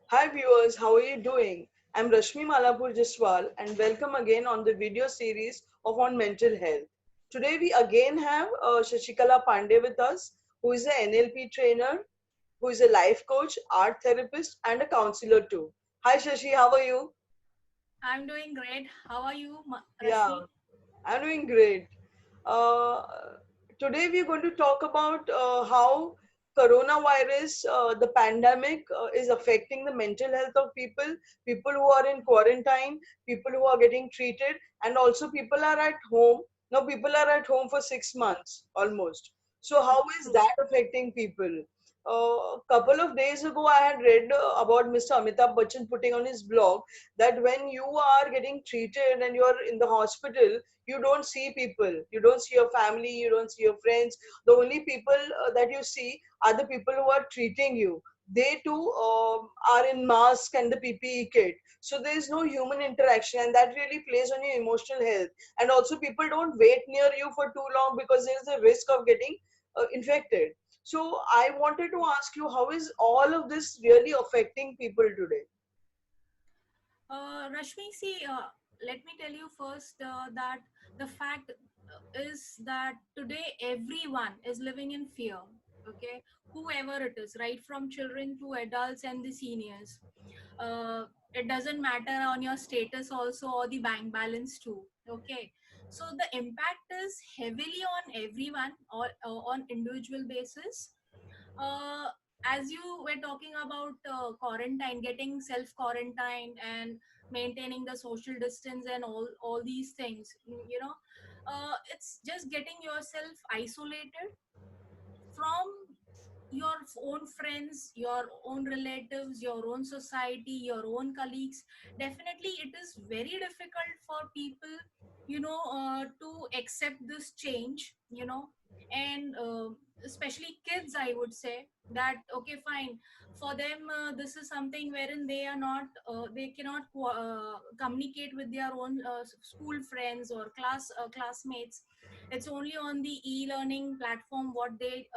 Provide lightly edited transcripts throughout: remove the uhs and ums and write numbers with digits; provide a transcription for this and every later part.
Hi viewers, how are you doing? I'm Rashmi Malapur Jaswal and welcome again on the video series of on mental health. Today we again have Shashikala Pandey with us, who is an NLP trainer, who is a life coach, art therapist and a counselor too. Hi Shashi, how are you? I'm doing great. How are you, Yeah, Rashmi? I'm doing great. Uh, Today we're going to talk about how coronavirus, the pandemic, is affecting the mental health of people who are in quarantine, people who are getting treated, and also people are at home. Now people are at home for 6 months almost. So how is True. that affecting people? A couple of days ago, I had read about Mr. Amitabh Bachchan putting on his blog that when you are getting treated and you're in the hospital, you don't see people, you don't see your family, you don't see your friends. The only people that you see are the people who are treating you. They too are in mask and the PPE kit, so there is no human interaction, and that really plays on your emotional health. And also people don't wait near you for too long because there is a risk of getting infected. So I wanted to ask you, how is all of this really affecting people today? Rashmi, see, let me tell you first that the fact is that today everyone is living in fear. Okay, whoever it is, right from children to adults and the seniors. It doesn't matter on your status also or the bank balance too. Okay, so the impact is heavily on everyone or on individual basis. uh, as you were talking about quarantine, getting self quarantined and maintaining the social distance and all these things, it's just getting yourself isolated from your own friends, your own relatives, your own society, your own colleagues. Definitely it is very difficult for people, to accept this change, and especially kids, I would say that okay, fine, for them this is something wherein they are not they cannot communicate with their own school friends or classmates. It's only on the e-learning platform what they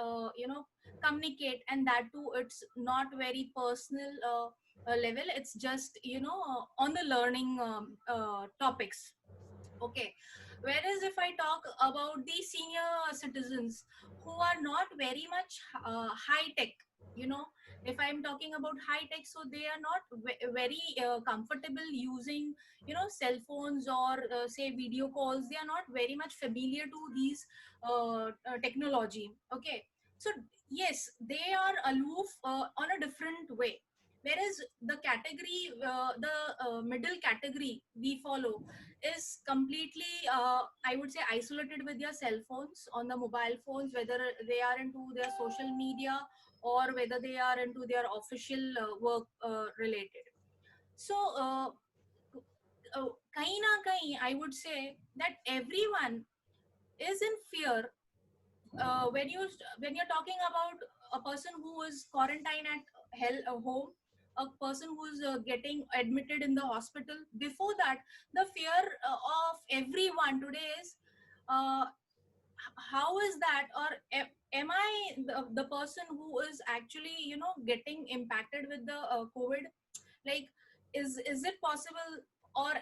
communicate, and that too it's not very personal level. It's just on the learning topics. Okay, whereas if I talk about the senior citizens who are not very much high tech, you know if I'm talking about high tech, so they are not very comfortable using cell phones or say video calls. They are not very much familiar to these technology. Okay, so yes, they are aloof on a different way, whereas the category the middle category we follow is completely I would say isolated with their cell phones on the mobile phones, whether they are into their social media or whether they are into their official work related. So kahin na kahin, I would say that everyone is in fear when you're talking about a person who is quarantined at home, a person who's getting admitted in the hospital. Before that, the fear of everyone today is uh, how is that, or am I the person who is actually getting impacted with the COVID? Like, is it possible, or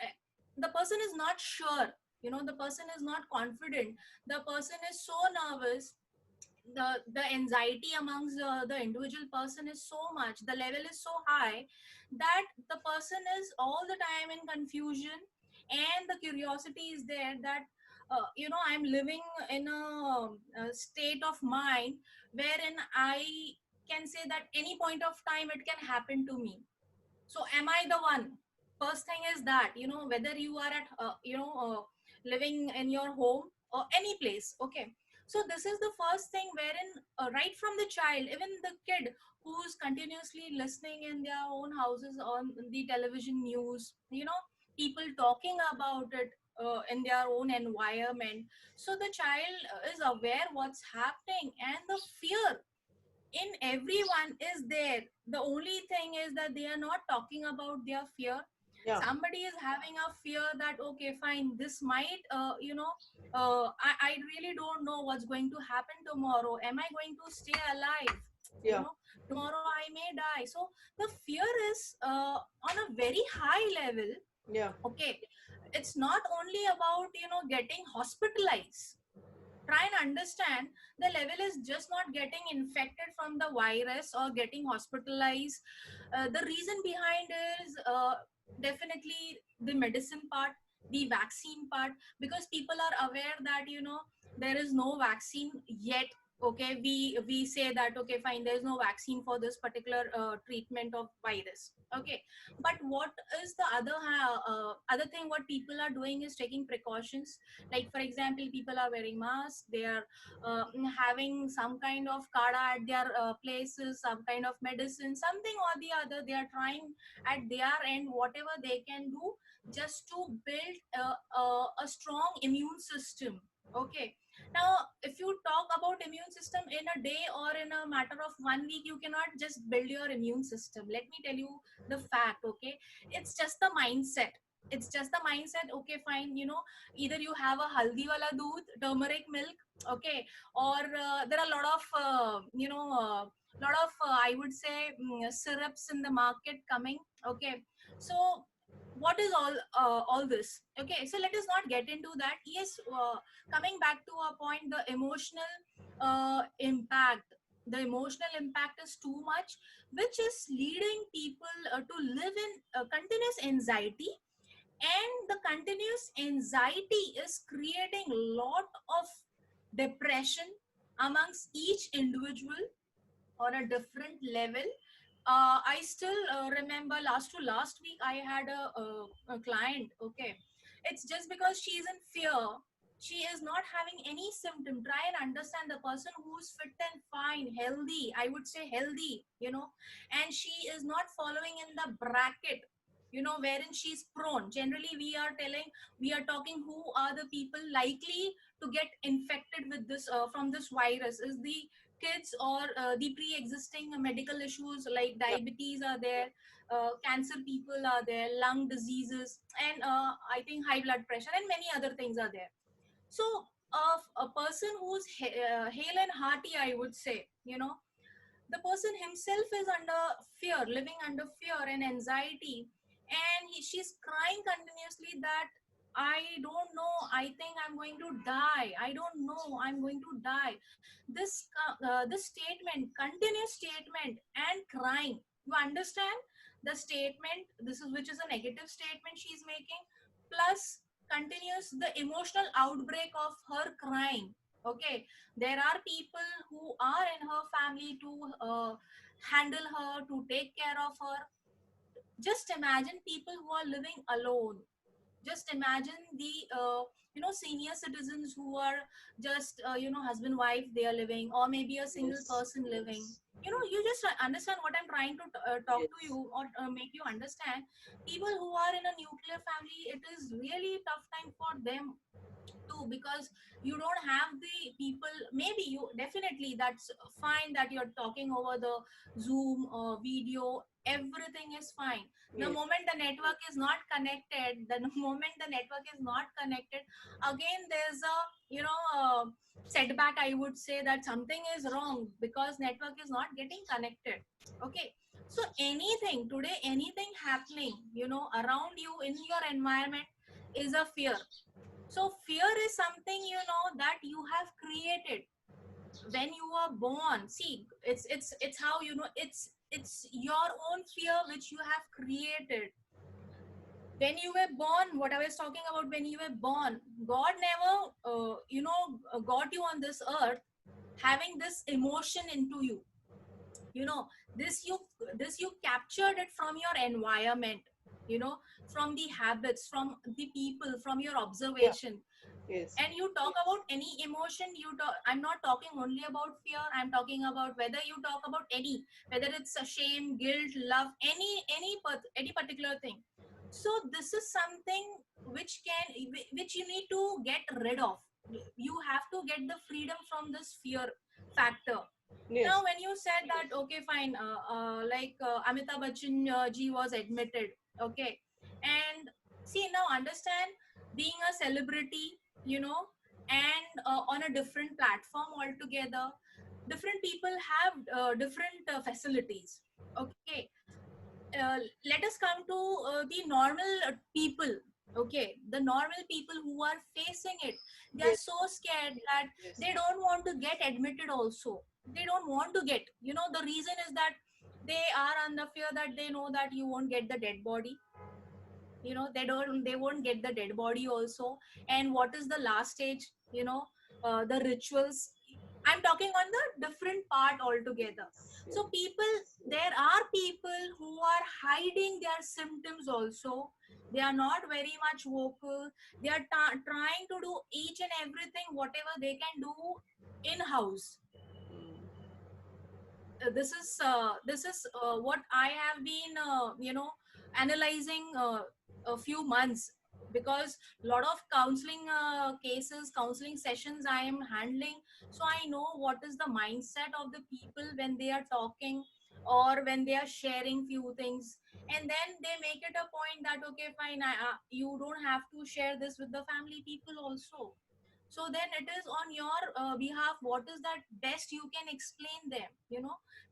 the person is not sure, the person is not confident, the person is so nervous. The anxiety amongst the individual person is so much, the level is so high, that the person is all the time in confusion, and the curiosity is there that I'm living in a state of mind wherein I can say that any point of time it can happen to me. So am I the one? First thing is that, whether you are at living in your home or any place. Okay, so this is the first thing wherein right from the child, even the kid who's continuously listening in their own houses on the television news, people talking about it in their own environment. So the child is aware what's happening, and the fear in everyone is there. The only thing is that they are not talking about their fear. Yeah. Somebody is having a fear that okay, fine, this might I really don't know what's going to happen tomorrow. Am I going to stay alive? you Yeah. know, tomorrow I may die. So the fear is on a very high level. Yeah. Okay, it's not only about, you know, getting hospitalized. Try and understand, the level is just not getting infected from the virus or getting hospitalized. The reason behind is definitely the medicine part, the vaccine part, because people are aware that, you know, there is no vaccine yet. Okay, we say that, okay, fine, there is no vaccine for this particular treatment of virus. Okay, but what is the other thing what people are doing is taking precautions. Like for example, people are wearing masks, they are having some kind of kada at their places, some kind of medicine, something or the other. They are trying at their end whatever they can do just to build a strong immune system. Okay, now if you talk about immune system in a day or in a matter of 1 week, you cannot just build your immune system. Let me tell you the fact. Okay, it's just the mindset. It's just the mindset. Okay, fine, you know, either you have a haldi wala doodh, turmeric milk. Okay, or there are a lot of I would say syrups in the market coming. Okay, so what is all this? Okay, so let us not get into that. Yes, coming back to our point, the emotional impact, the emotional impact is too much, which is leading people to live in continuous anxiety. And the continuous anxiety is creating a lot of depression amongst each individual on a different level. I still remember last to last week I had a client. Okay, it's just because she's in fear. She is not having any symptom. Try and understand, the person who's fit and fine, healthy, I would say healthy, you know, and she is not following in the bracket, you know, wherein she's prone. Generally, we are talking who are the people likely to get infected with this from this virus is the kids or the pre-existing medical issues like Yeah. diabetes are there, cancer people are there, lung diseases, and I think high blood pressure and many other things are there. So a person who's hale and hearty, I would say, you know, the person himself is under fear, living under fear and anxiety, and she's crying continuously that I don't know, I think I'm going to die, I don't know, I'm going to die. This statement, continuous statement and crying, you understand the statement, this is which is a negative statement she's making, plus continuous the emotional outbreak of her crying. Okay, there are people who are in her family to handle her, to take care of her. Just imagine people who are living alone. Just imagine the senior citizens who are just husband wife they are living, or maybe a single Yes. person living. Yes. You know, you just understand what I'm trying to talk to Yes. you, or make you understand. People who are in a nuclear family, it is really tough time for them too, because you don't have the people. Maybe you definitely, that's fine that you're talking over the Zoom video, everything is fine. The Yes. moment the network is not connected, the moment the network is not connected, again there's a setback, I would say, that something is wrong because network is not getting connected. Okay, so anything today, anything happening, you know, around you in your environment is a fear. So fear is something, you know, that you have created when you are born. See, it's how, you know, it's your own fear which you have created when you were born. What I was talking about, when you were born, God never got you on this earth having this emotion into you. You know, this you this you captured it from your environment, you know, from the habits, from the people, from your Yeah. observation. Yes. And you talk about any emotion, I'm not talking only about fear, I'm talking about whether you talk about any, whether it's a shame, guilt, love, any particular thing. So this is something which you need to get rid of. You have to get the freedom from this fear factor. Now Yes. when you said that, okay, fine, Amitabh Bachchan ji was admitted. Okay, and see, now understand, being a celebrity, you know, and on a different platform altogether, different people have different facilities. Okay, let us come to the normal people. Okay, the normal people who are facing it, they are Yes, so scared that yes. they don't want to get admitted also. They don't want to get, the reason is that they are under fear that they know that you won't get the dead body. They won't get the dead body also. And what is the last stage? The rituals. I'm talking on the different part altogether. Yes, So people, there are people who are hiding their symptoms also. They are not very much vocal. They are trying to do each and everything whatever they can do in house. This is what I have been analyzing a few months, because a lot of counseling cases, counseling sessions I am handling. So I know what is the mindset of the people when they are talking or when they are sharing few things, and then they make it a point that okay fine, you don't have to share this with the family people also. So then it is on your behalf, what is that best you can explain them,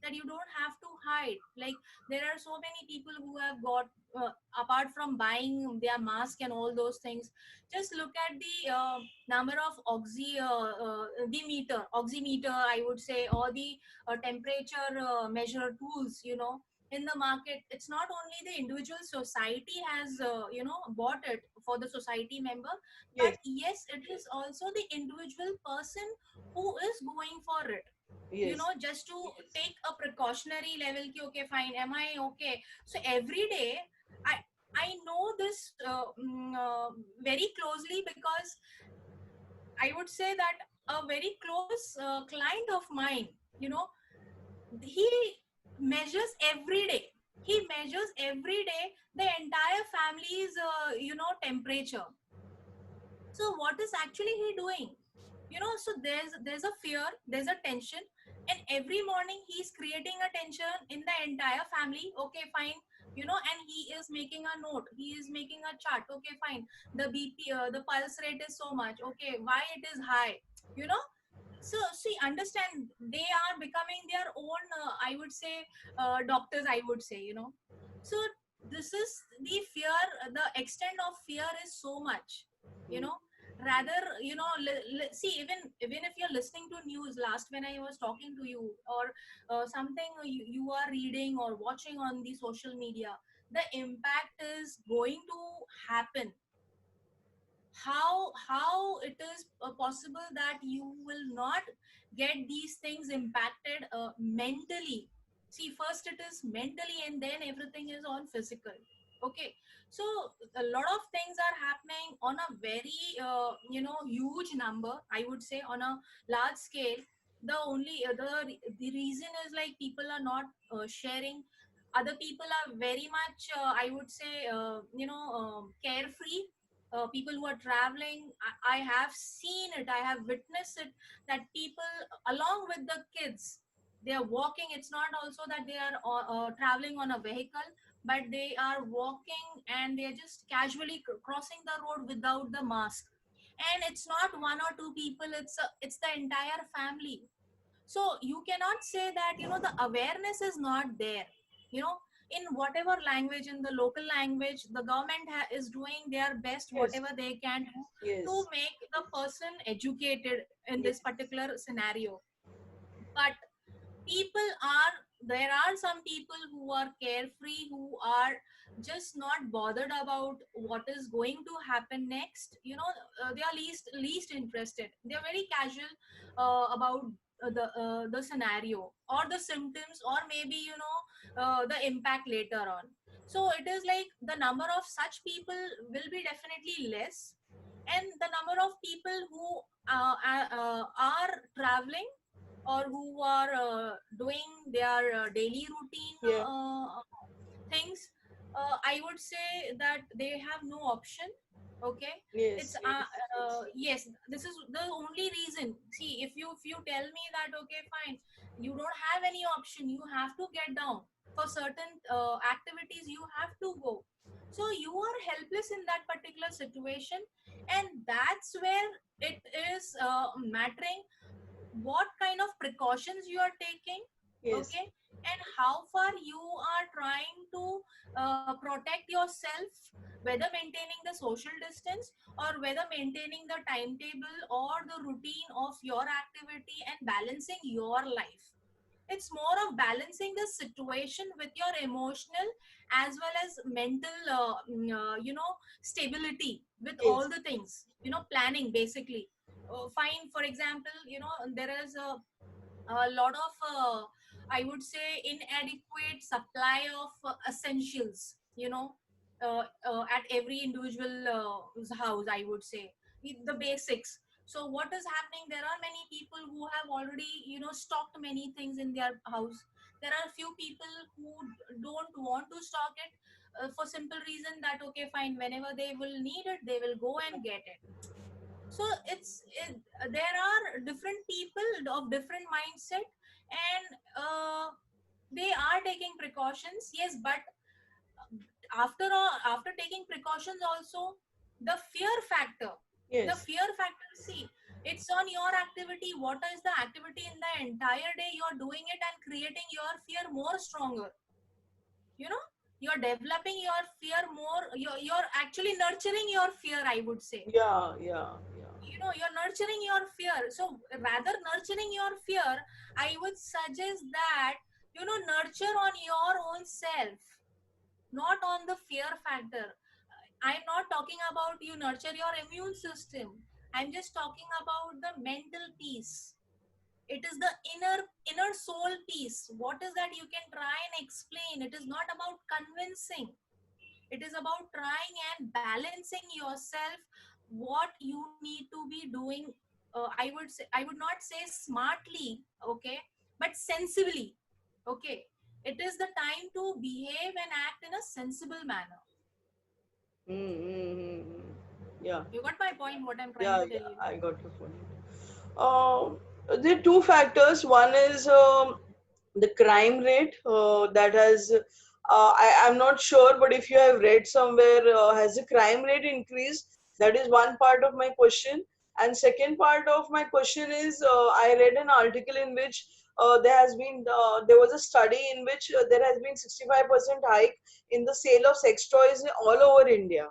that you don't have to hide. Like, there are so many people who have got apart from buying their mask and all those things, just look at the number of the meter oximeter, I would say, or the temperature measure tools, in the market. It's not only the individual society has bought it for the society member, but yes, yes, it is also the individual person who is going for it, yes, just to take a precautionary level ki, okay fine, am I okay? So every day i I know this very closely, because I would say that a very close client of mine, you know he measures every day. He measures every day the entire family's temperature. So what is actually he doing? So there's a fear, there's a tension, and every morning he's creating a tension in the entire family. Okay, fine. And he is making a note. He is making a chart. Okay, fine. The BP, the pulse rate is so much. Okay, why it is high? You know. So see, understand, they are becoming their own. I would say doctors. I would say. So this is the fear. The extent of fear is so much. You mm, know rather, see, even if you're listening to news, last when I was talking to you, or something you are reading or watching on the social media, the impact is going to happen. How it is possible that you will not get these things impacted mentally? See, first it is mentally, and then everything is on physical. Okay, so a lot of things are happening on a very huge number, I would say, on a large scale. The reason is like people are not sharing. Other people are very much I would say carefree. People who are traveling, I have seen it, I have witnessed it, that people along with the kids, they are walking. It's not also that they are traveling on a vehicle, but they are walking and they are just casually crossing the road without the mask. And it's not one or two people, it's the entire family. So you cannot say that the awareness is not there. you know in whatever language, in the local language, the government is doing their best, yes, whatever they can do, to yes, make the person educated in yes, this particular scenario. But people are there are some people who are carefree, who are just not bothered about what is going to happen next. They are least interested. They are very casual about the scenario or the symptoms, or maybe the impact later on. So it is like the number of such people will be definitely less, and the number of people who are traveling, or who are doing their daily routine yeah, things, I would say that they have no option. Okay, it's yes, yes, yes, yes, this is the only reason. See, if you tell me that okay fine, you don't have any option, you have to get down for certain activities, you have to go. So you are helpless in that particular situation, and that's where it is mattering. what kind of precautions you are taking, Yes. okay, and how far you are trying to protect yourself, whether maintaining the social distance or whether maintaining the timetable or the routine of your activity and balancing your life. It's more of balancing the situation with your emotional as well as mental stability with all Yes. the things, planning basically. Fine, for example, there is a lot of I would say inadequate supply of essentials, at every individual house, I would say, the basics. So what is happening, there are many people who have already stocked many things in their house. There are few people who don't want to stock it, for simple reason that okay fine, whenever they will need it they will go and get it. So there are different people of different mindset, and they are taking precautions, yes, but after all, after taking precautions also, the fear factor, Yes. see, it's on your activity, what is the activity in the entire day you're doing it and creating your fear more stronger, you know you're developing your fear more, you're actually nurturing your fear, I would say. Yeah. Yeah. Yeah. You're nurturing your fear. So rather nurturing your fear, I would suggest that nurture on your own self, not on the fear factor. I'm not talking about you nurture your immune system. I'm just talking about the mental peace. It is the inner soul peace. What is that, you can try and explain. It is not about convincing, it is about trying and balancing yourself, what you need to be doing. I would not say smartly, okay, but sensibly, okay. It is the time to behave and act in a sensible manner. Mm-hmm. Yeah. You got my point, what I'm trying Yeah. to tell Yeah. you. I got your point. There are two factors. One is the crime rate that has. I'm not sure, but if you have read somewhere, has the crime rate increased? That is one part of my question. And second part of my question is, I read an article in which there was a study in which there has been 65% hike in the sale of sex toys all over India.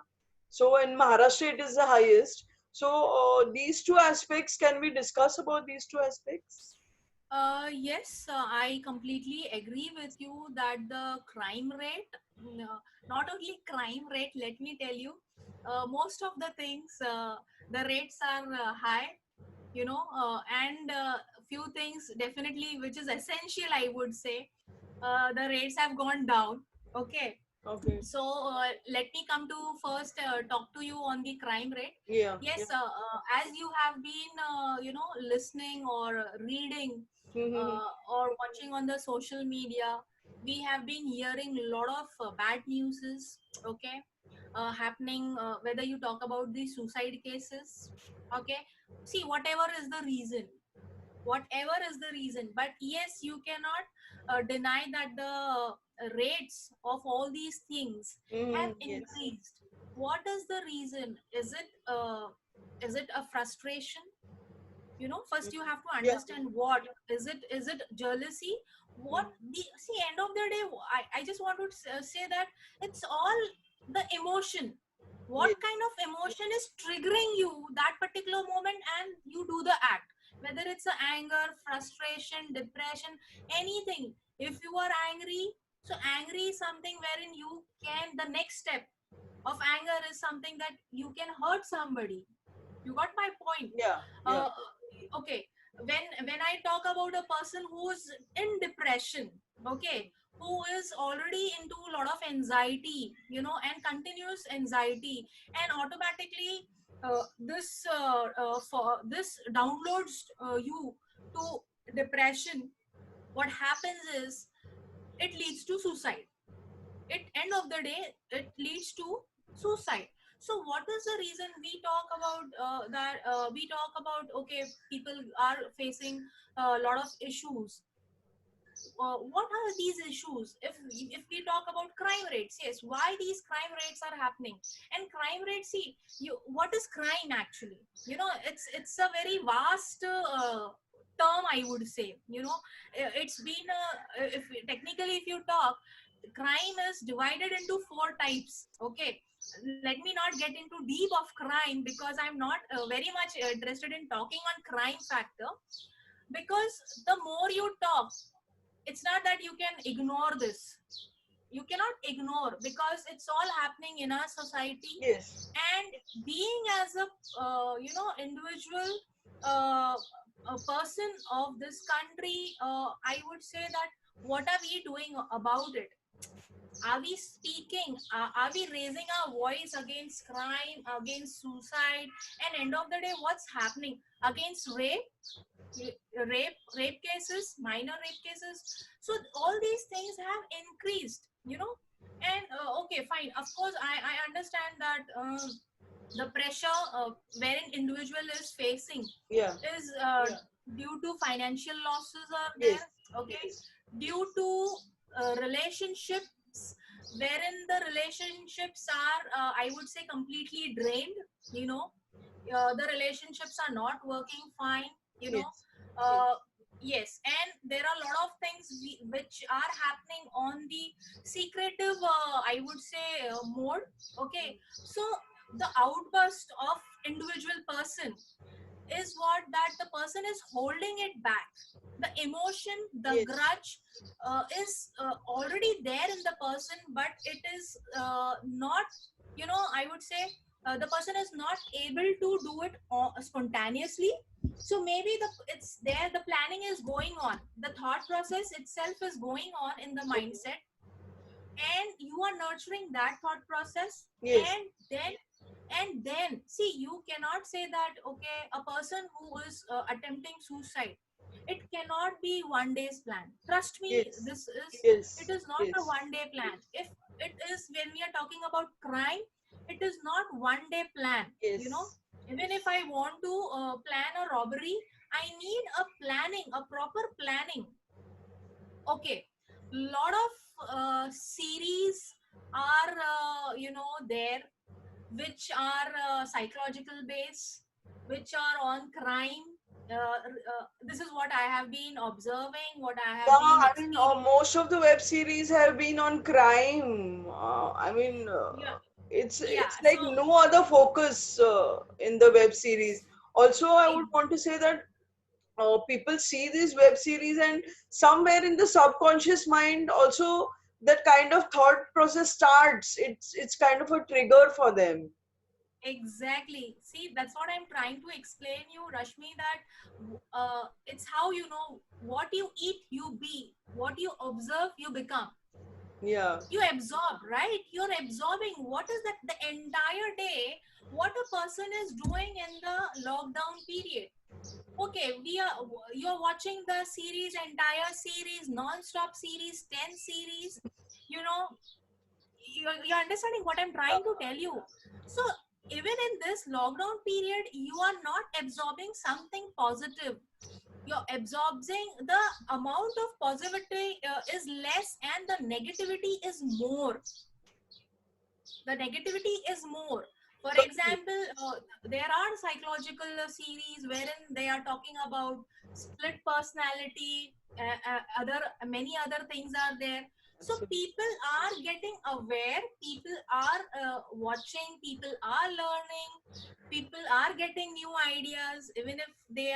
So in Maharashtra, it is the highest. So these two aspects, can we discuss about these two aspects? Yes, I completely agree with you that the crime rate, not only crime rate, let me tell you, most of the things, the rates are high, and few things definitely which is essential, I would say, the rates have gone down. Okay. Okay. So let me come to first talk to you on the crime rate. Yeah. Yes, Yeah. as you have been listening or reading Mm-hmm. or watching on the social media, we have been hearing a lot of bad newses, okay, happening, whether you talk about the suicide cases, okay. See, whatever is the reason, but yes, you cannot deny that the rates of all these things have Mm-hmm. Yes. increased. What is the reason? Is it a frustration? First you have to Yeah. understand, what is it jealousy? What Mm. the see, end of the day, I just want to say that it's all the emotion. What Yes. kind of emotion is triggering you that particular moment and you do the act, whether it's a anger, frustration, depression, anything. If you are angry, so angry is something wherein you can, the next step of anger is something that you can hurt somebody. You got my point. Yeah. Yeah. uh, okay, when I talk about a person who's in depression, okay, who is already into a lot of anxiety, and continuous anxiety, and automatically for this downloads you to depression. What happens is it leads to suicide. At end of the day, it leads to suicide. So what is the reason we talk about that we talk about, okay, people are facing a lot of issues. What are these issues? If we talk about crime rates, yes, why these crime rates are happening? And crime rates, what is crime actually? It's a very vast term, I would say. It's been if technically, if you talk, crime is divided into four types. Okay, let me not get into deep of crime, because I'm not very much interested in talking on crime factor, because the more you talk, it's not that you can ignore this. You cannot ignore, because it's all happening in our society. Yes. And being as a individual, uh, a person of this country, I would say that, what are we doing about it? Are we speaking, are we raising our voice against crime, against suicide? And end of the day, what's happening against rape cases, minor rape cases? So all these things have increased. And okay, fine, of course, I understand that the pressure wherein individual is facing Yeah. is due to financial losses are there. Yes. Okay, Yes. due to relationships, wherein the relationships are, I would say, completely drained. you know the relationships are not working fine. you know Yes. uh, yes, and there are a lot of things which are happening on the secretive, I would say, mode. Okay, so the outburst of individual person is what that the person is holding it back. The emotion, the Yes. grudge is already there in the person, but it is not, I would say, the person is not able to do it spontaneously. So maybe it's there, the planning is going on, the thought process itself is going on in the Okay. mindset, and you are nurturing that thought process. Yes. And then see, you cannot say that, okay, a person who is attempting suicide, it cannot be one day's plan. Trust me, Yes. this is, it Yes. is not a Yes. one day plan. If it is, when we are talking about crime, it is not one day plan. Yes. Even if I want to plan a robbery, I need a planning, a proper planning. Okay, lot of series are there, which are psychological based, which are on crime. This is what I have been observing, what I Yeah, have been I mean, experiencing. most of the web series have been on crime. I mean, Yeah, yeah. it's So like no other focus in the web series. Also, I would ex- want to say that people see these web series, and somewhere in the subconscious mind, also that kind of thought process starts. It's kind of a trigger for them. exactly. See, that's what I'm trying to explain you, Rashmi. That it's how, what you eat, you be. What you observe, you become. Yeah. You absorb, right? You're absorbing what is that the entire day, what a person is doing in the lockdown period. Okay, you're watching the series, entire series, non-stop series, 10 series. you know you're understanding what I'm trying to tell you. So even in this lockdown period, you are not absorbing something positive. You're absorbing, the amount of positivity is less, and the negativity is more. The negativity is more. For Okay. example, there are psychological series wherein they are talking about split personality, other many other things are there. So Absolutely. people are getting aware, people are watching, people are learning, people are getting new ideas, even if they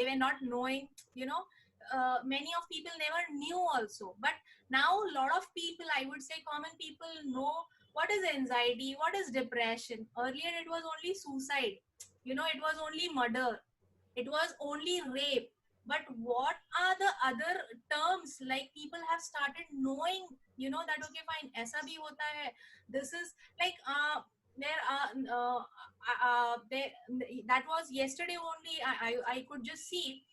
were not knowing. Many of people never knew also, but now a lot of people, I would say common people, know what is anxiety, what is depression. Earlier it was only suicide, it was only murder, it was only rape. But what are the other terms, like people have started knowing, that okay, fine, aisa bhi hota hai. This is like there are there, that was yesterday only. I could just see,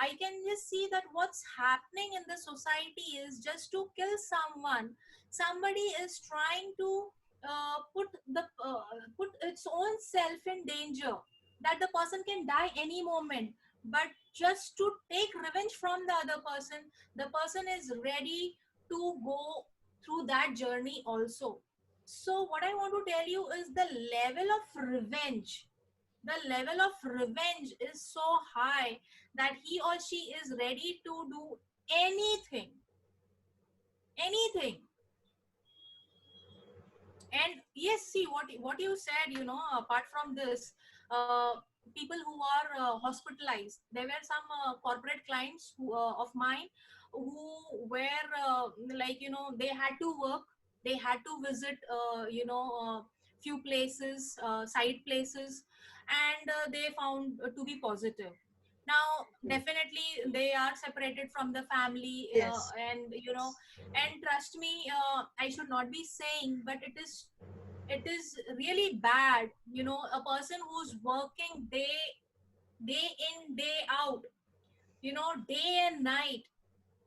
I can just see that what's happening in the society is just to kill someone. Somebody is trying to put its own self in danger, that the person can die any moment, but just to take revenge from the other person, the person is ready to go through that journey also. So what I want to tell you is the level of revenge, is so high, that he or she is ready to do anything, anything. And yes, see what you said, apart from this, people who are hospitalized, there were some corporate clients of mine who were like, they had to work, they had to visit few places, side places, and they found to be positive. Now definitely they are separated from the family, Yes. and and trust me, I should not be saying, but it is really bad, a person who's working day in day out, day and night.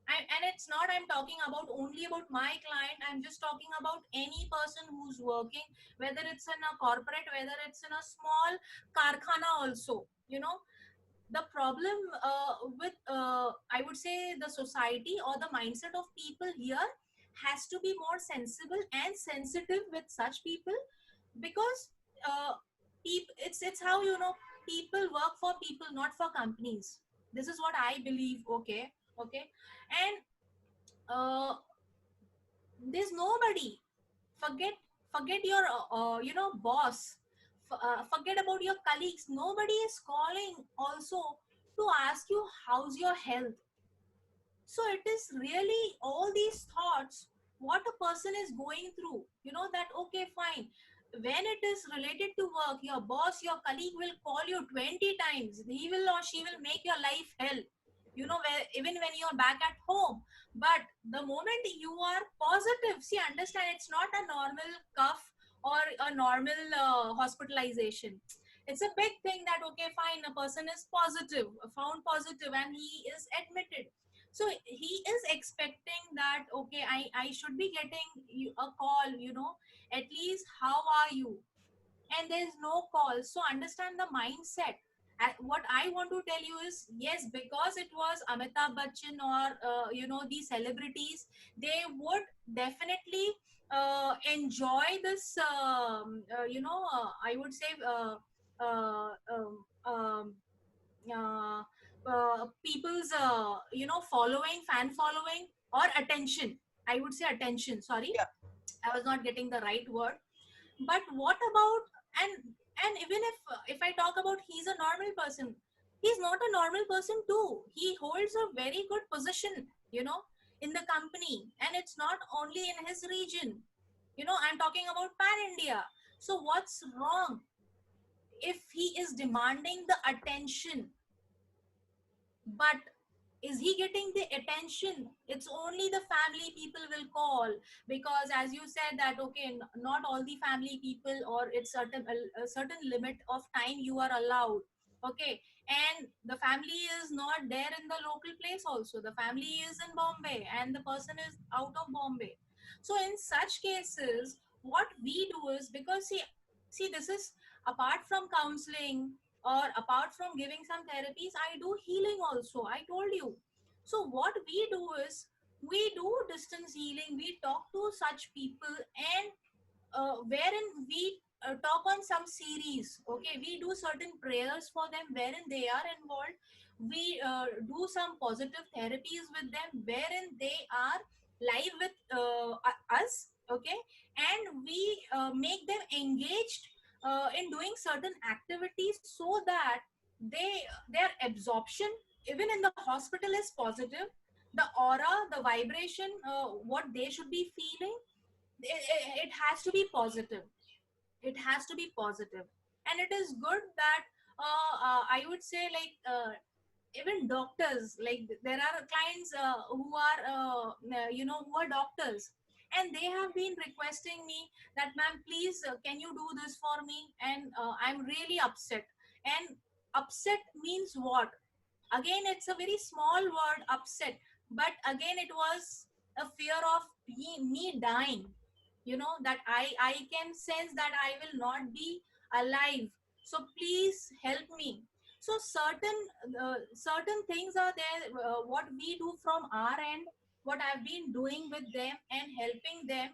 And it's not, I'm talking about only about my client, I'm just talking about any person who's working, whether it's in a corporate, whether it's in a small karkhana also. The problem with I would say the society or the mindset of people here has to be more sensible and sensitive with such people, because uh, it's how, people work for people, not for companies. This is what I believe. Okay, okay. And there's nobody, forget forget your boss, forget about your colleagues, nobody is calling also to ask you how's your health. So it is really all these thoughts what a person is going through, that okay, fine, when it is related to work, your boss, your colleague will call you 20 times, he will or she will make your life hell, even when you're back at home. But the moment you are positive, see, understand, it's not a normal cough or a normal hospitalization. It's a big thing that okay, fine, a person is positive, found positive, and he is admitted. So he is expecting that okay, I should be getting a call, at least how are you, and there's no call. So understand the mindset. What I want to tell you is, yes, because it was Amitabh Bachchan or these celebrities, they would definitely enjoy this I would say uh, um, um, uh, people's following, fan following, or attention. I would say attention, sorry, Yeah. I was not getting the right word. But what about, and even if I talk about he's a normal person, he's not a normal person too, he holds a very good position, in the company, and it's not only in his region, I'm talking about pan India. So what's wrong if he is demanding the attention? But is he getting the attention? It's only the family people will call, because as you said that okay, not all the family people, or it's a certain limit of time you are allowed. Okay, and the family is not there in the local place also, the family is in Bombay and the person is out of Bombay. So in such cases, what we do is, because see, this is apart from counseling or apart from giving some therapies, I do healing also, I told you. So what we do is, we do distance healing, we talk to such people, and wherein we talk on some series. Okay, we do certain prayers for them wherein they are involved, we do some positive therapies with them wherein they are live with us. Okay, and we make them engaged in doing certain activities, so that their absorption even in the hospital is positive, the aura, the vibration, what they should be feeling, it has to be positive, it has to be positive. And it is good that I would say, like, even doctors, like there are clients who are who are doctors, and they have been requesting me that, ma'am, please, can you do this for me, and I'm really upset. And upset means what? Again, it's a very small word, upset, but again it was a fear of me dying, that I can sense that I will not be alive, so please help me. So certain things are there, what we do from our end, what I've been doing with them and helping them.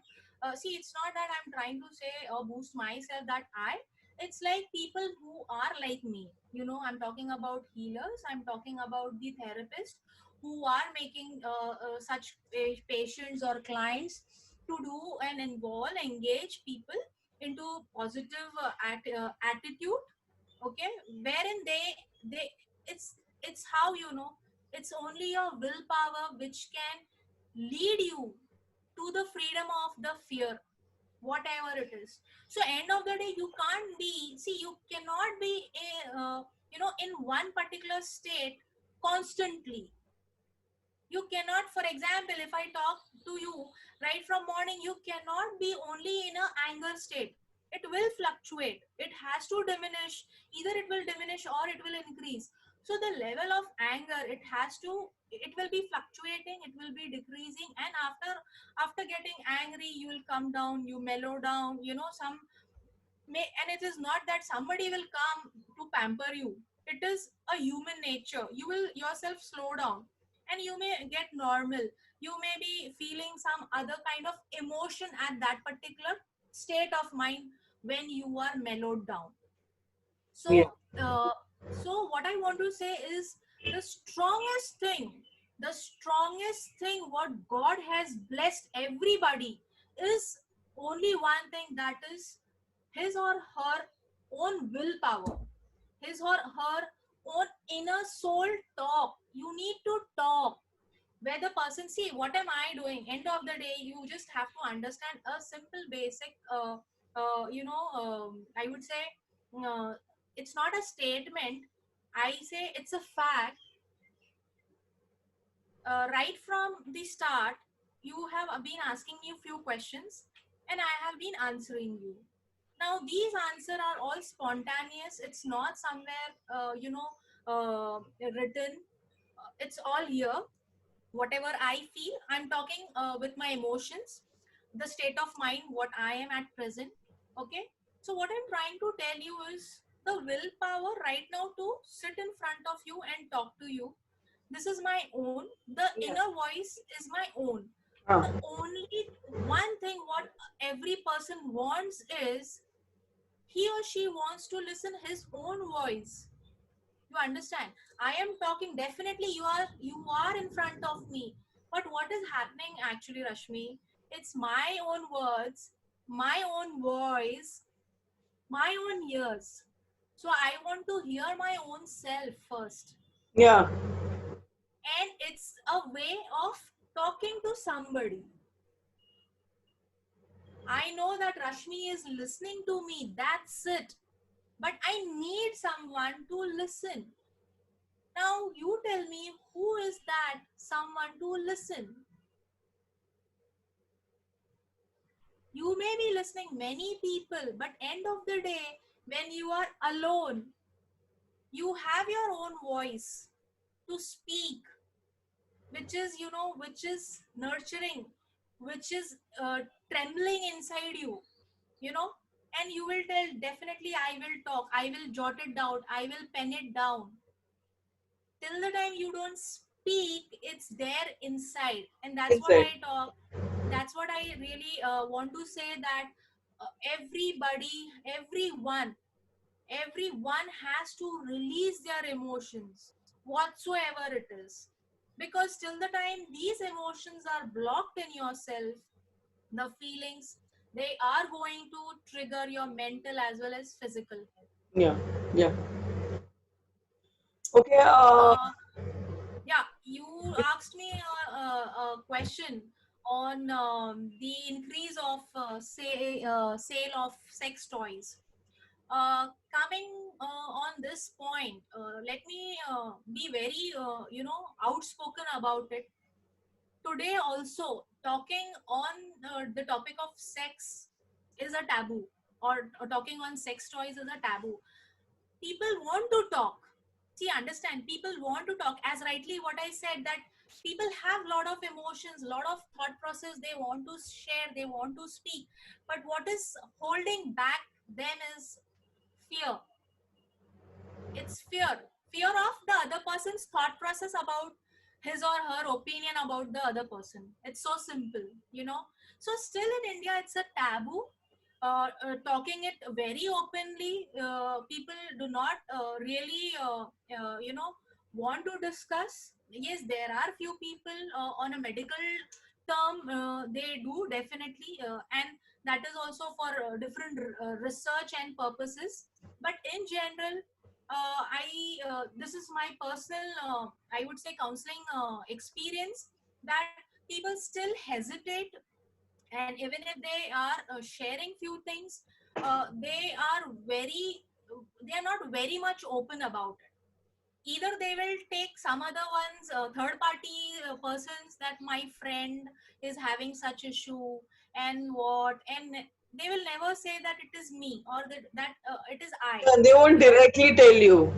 See, it's not that I'm trying to say or boost myself that I it's like people who are like me, I'm talking about healers, I'm talking about the therapists who are making such patients or clients to do and involve, engage people into positive attitude, okay, wherein they it's how, it's only your willpower which can lead you to the freedom of the fear, whatever it is. So end of the day, you can't be, see, you cannot be in one particular state constantly. You cannot, for example, if I talk to you right from morning, you cannot be only in a anger state. It will fluctuate, it has to diminish, either it will diminish or it will increase. So the level of anger, it will be fluctuating, it will be decreasing, and after getting angry, you will come down, you mellow down, some may, and it is not that somebody will come to pamper you. It is a human nature, you will yourself slow down and you may get normal. You may be feeling some other kind of emotion at that particular state of mind when you are mellowed down. Yeah. So uh, so what I want to say is, the strongest thing the strongest thing what God has blessed everybody is only one thing, that is his or her own willpower, his or her own inner soul talk. You need to talk. Where the person, see, what am I doing? End of the day, you just have to understand a simple basic, I would say, uh, it's not a statement. I say it's a fact. Right from the start, you have been asking me a few questions, and I have been answering you. Now these answers are all spontaneous. It's not somewhere written. It's all here. Whatever I feel, I'm talking with my emotions, the state of mind what I am at present. Okay, so what I'm trying to tell you is, the willpower right now to sit in front of you and talk to you, this is my own. The Yeah. inner voice is my own. The Ah. only one thing what every person wants is, he or she wants to listen his own voice. You understand? I am talking, definitely you are in front of me, but what is happening actually, Rashmi? It's my own words, my own voice, my own ears. So I want to hear my own self first, Yeah. and it's a way of talking to somebody. I know that Rashmi is listening to me, that's it, but I need someone to listen. Now you tell me, who is that someone to listen? You may be listening many people, but end of the day, when you are alone, you have your own voice to speak, which is nurturing, which is trembling inside you, you know, and you will tell, definitely I will talk, I will jot it down, I will pen it down. Till the time you don't speak, it's there inside, and that's what Inside. I talk. That's what I really want to say, that everybody, everyone has to release their emotions, whatsoever it is, because till the time these emotions are blocked in yourself, the feelings, they are going to trigger your mental as well as physical health. Yeah. Yeah. Okay. uh, yeah, you asked me a question on the increase of sale of sex toys. Coming on this point, let me be very outspoken about it. Today also, talking on the topic of sex is a taboo, or talking on sex toys is a taboo. People want to talk. See, understand, people want to talk, as rightly what I said, that people have lot of emotions, lot of thought process, they want to share, they want to speak, but what is holding back them is fear. It's fear of the other person's thought process about his or her opinion about the other person. It's so simple. So still in India, it's a taboo. talking it very openly. People do not really, want to discuss. Yes, there are few people on a medical term, they do definitely, and that is also for different research and purposes. But in general, this is my personal, I would say, counseling experience, that people still hesitate, and even if they are sharing few things, they are they are not very much open about it. Either they will take some other ones, third party persons, that my friend is having such issue, and what, and they will never say that it is me, or that it is I. Yeah, they won't But directly tell you.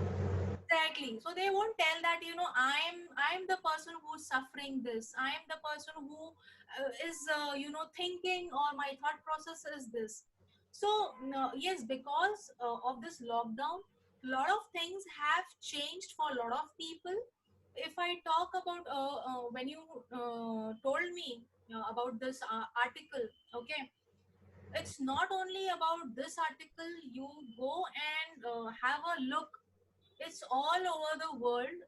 exactly. So they won't tell that, I'm the person who's suffering this. I am the person who is thinking, or my thought process is this. So no, yes, because of this lockdown, a lot of things have changed for a lot of people. If I talk about when you told me about this article, okay, it's not only about this article. You go and have a look, it's all over the world.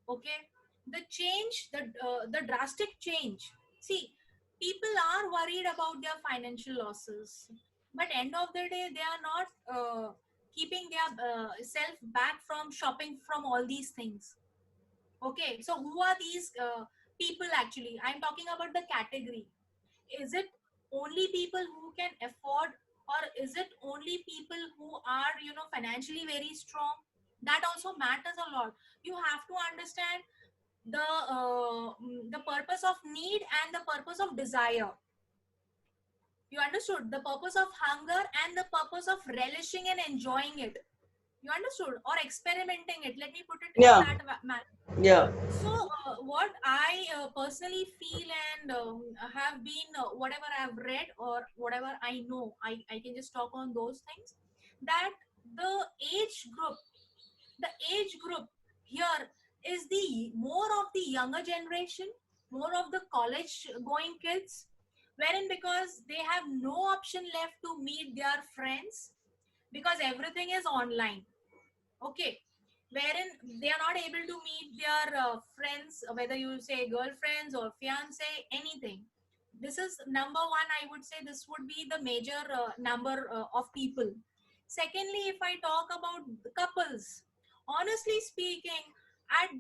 Okay, the change, the drastic change. See, people are worried about their financial losses, but end of the day they are not keeping their self back from shopping from all these things. Okay, so who are these people actually? I'm talking about the category. Is it only people who can afford, or is it only people who are financially very strong? That also matters a lot. You have to understand the purpose of need and the purpose of desire. You understood the purpose of hunger and the purpose of relishing and enjoying it. You understood, or experimenting it, let me put it in Yeah, that manner. yeah. So, what I personally feel, and have been, whatever I've read or whatever I know, I can just talk on those things. That the age group, the age group here is the more of the younger generation, more of the college going kids, wherein because they have no option left to meet their friends, because everything is online. Okay, wherein they are not able to meet their friends, whether you say girlfriends or fiance, anything. This is number one. I would say this would be the major number of people. Secondly, if I talk about the couples, honestly speaking, at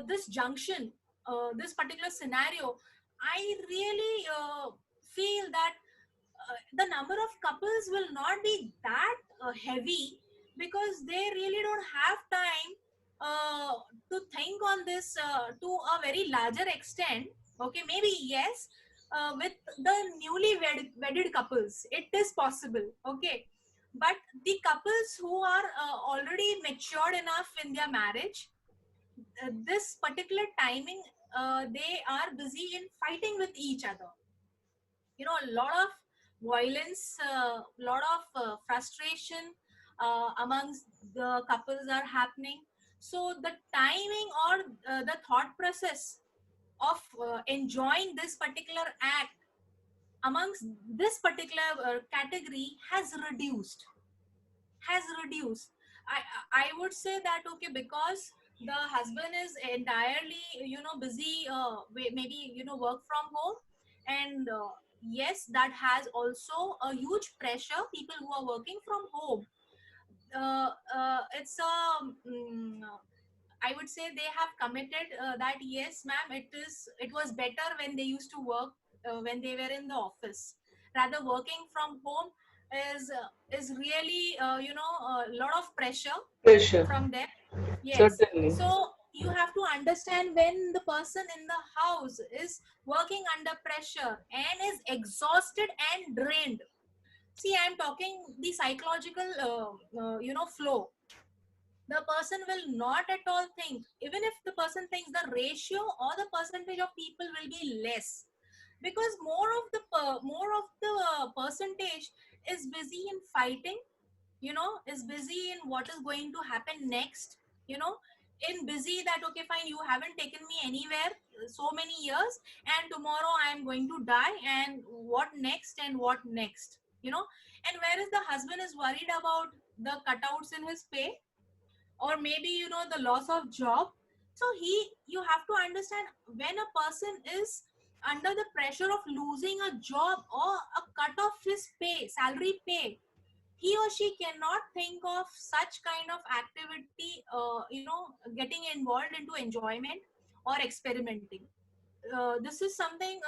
this junction, this particular scenario, I really feel that the number of couples will not be that heavy, because they really don't have time uh, to think on this to a very larger extent. Okay, maybe yes, with the newly wedded couples it is possible. Okay, but the couples who are already matured enough in their marriage, this particular timing, they are busy in fighting with each other. A lot of violence, a lot of frustration amongst the couples are happening. So the timing, or the thought process of enjoying this particular act amongst this particular category has reduced. I would say that, okay, because the husband is entirely busy, maybe work from home, and yes, that has also a huge pressure. People who are working from home, it's a I would say they have committed that, yes ma'am, it was better when they used to work, when they were in the office. Rather, working from home is really a lot of pressure Pressure. from them. Yes. Certainly. So you have to understand, when the person in the house is working under pressure and is exhausted and drained. See, I'm talking the psychological flow. The person will not at all think, even if the person thinks, the ratio or the percentage of people will be less, because more of the percentage is busy in fighting, is busy in what is going to happen next, you know in busy that, okay fine, you haven't taken me anywhere so many years, and tomorrow I am going to die, and what next, and what next, And whereas the husband is worried about the cutouts in his pay, or maybe the loss of job. So you have to understand, when a person is under the pressure of losing a job or a cut of his pay, salary pay, he or she cannot think of such kind of activity, getting involved into enjoyment or experimenting. This is something,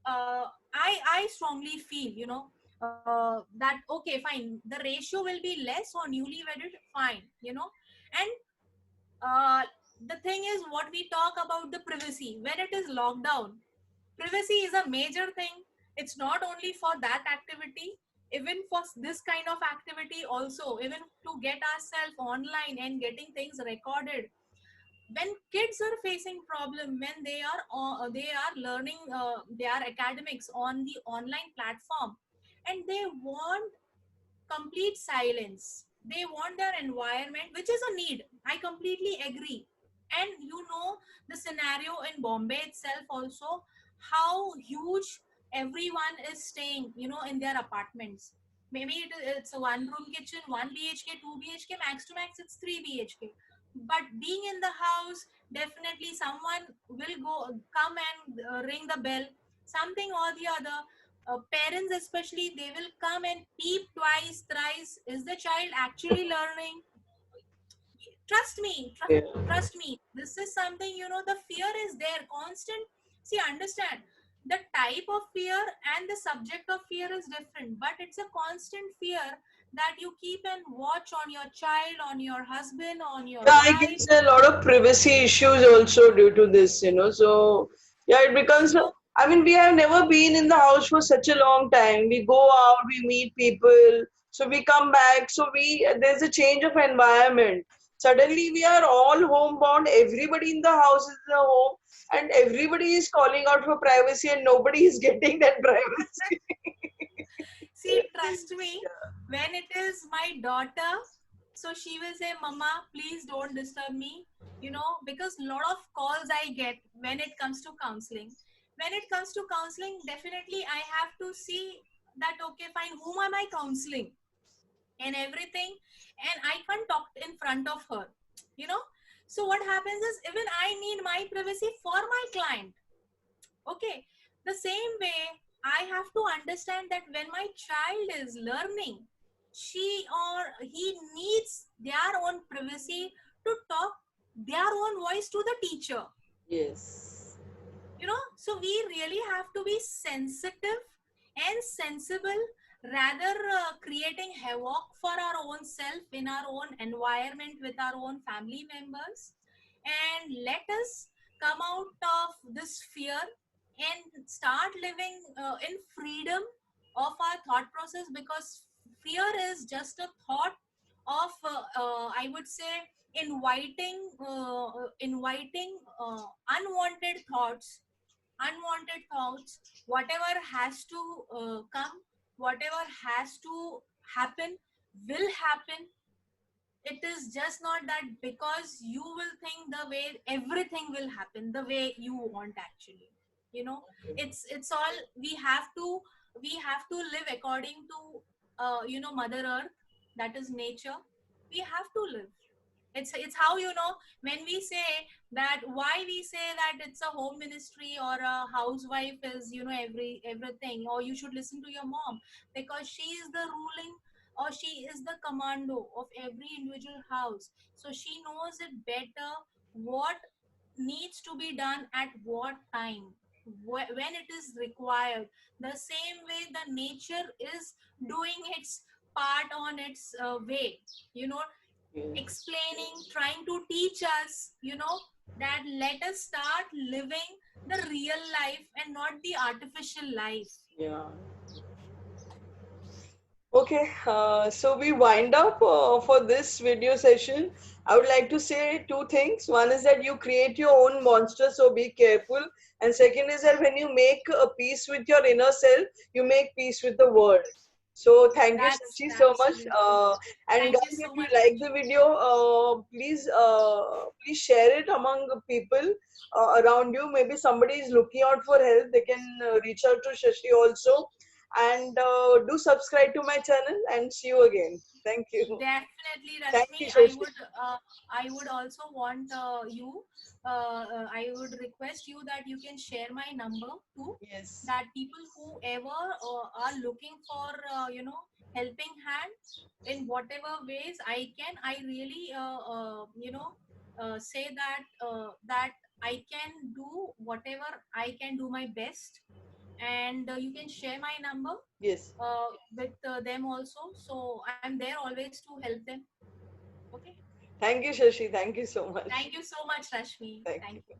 I strongly feel, that okay, fine, the ratio will be less or newly wedded, fine, and uh, the thing is, what we talk about the privacy, when it is lockdown, privacy is a major thing. It's not only for that activity, even for this kind of activity also, even to get ourselves online and getting things recorded. When kids are facing problem, when they are learning their academics on the online platform, and they want complete silence, they want their environment, which is a need, I completely agree. And the scenario in Bombay itself also, how huge everyone is staying, in their apartments. Maybe it's a one room kitchen, 1 bhk, 2 bhk, max to max it's 3 bhk. But being in the house, definitely someone will come and ring the bell, something or the other. Parents especially, they will come and peep twice, thrice, is the child actually learning? Trust me, Yeah. trust me, this is something, the fear is there, constant. See, understand, the type of fear and the subject of fear is different, but it's a constant fear that you keep and watch on your child, on your husband, on your Yeah, I wife. guess there are a lot of privacy issues also due to this, so yeah, it becomes, So I mean, we have never been in the house for such a long time. We go out, we meet people, so we come back, so there's a change of environment. Suddenly we are all homebound, everybody in the house is in the home, and everybody is calling out for privacy and nobody is getting that privacy. see, trust me, when it is my daughter, so she will say, Mama, please don't disturb me, because a lot of calls I get when it comes to counseling. When it comes to counseling, definitely I have to see that, okay, fine, whom am I counseling and everything, and I can't talk in front of her, you know. So what happens is, even I need my privacy for my client. Okay, the same way, I have to understand that when my child is learning, she or he needs their own privacy to talk their own voice to the teacher. Yes. So we really have to be sensitive and sensible, rather creating havoc for our own self in our own environment with our own family members. And let us come out of this fear and start living in freedom of our thought process, because fear is just a thought of I would say inviting unwanted thoughts. Whatever has to come, whatever has to happen, will happen. It is just not that because you will think the way everything will happen the way you want, actually. you know it's all, we have to live according to Mother Earth, that is nature. We have to live. It's how, when we say that, why we say that it's a home ministry or a housewife is, everything, or you should listen to your mom, because she is the ruling, or she is the commando of every individual house. So she knows it better, what needs to be done at what time, when it is required. The same way the nature is doing its part on its way, you know Yes. explaining, trying to teach us, that let us start living the real life and not the artificial life. Yeah. Okay, so we wind up for this video session. I would like to say two things. One is that you create your own monster, so be careful. And second is that when you make a peace with your inner self, you make peace with the world. So thank you, That's Sachi, so much. absolutely. And Thank you guys, if so you much. like the video, please share it among the people around you. Maybe somebody is looking out for help. They can reach out to Shashi also. and do subscribe to my channel, and see you again. Thank you. Definitely, Thank Rashmi. you, Shashi. I would also want I would request you that you can share my number too. Yes. That people whoever are looking for helping hand in whatever ways I can, I really say that I can do whatever I can do my best, and you can share my number Yes. with them also. So I'm there always to help them. Okay. Thank you, Shashi. Thank you so much. Thank you so much, Rashmi. Thank Thank you. you.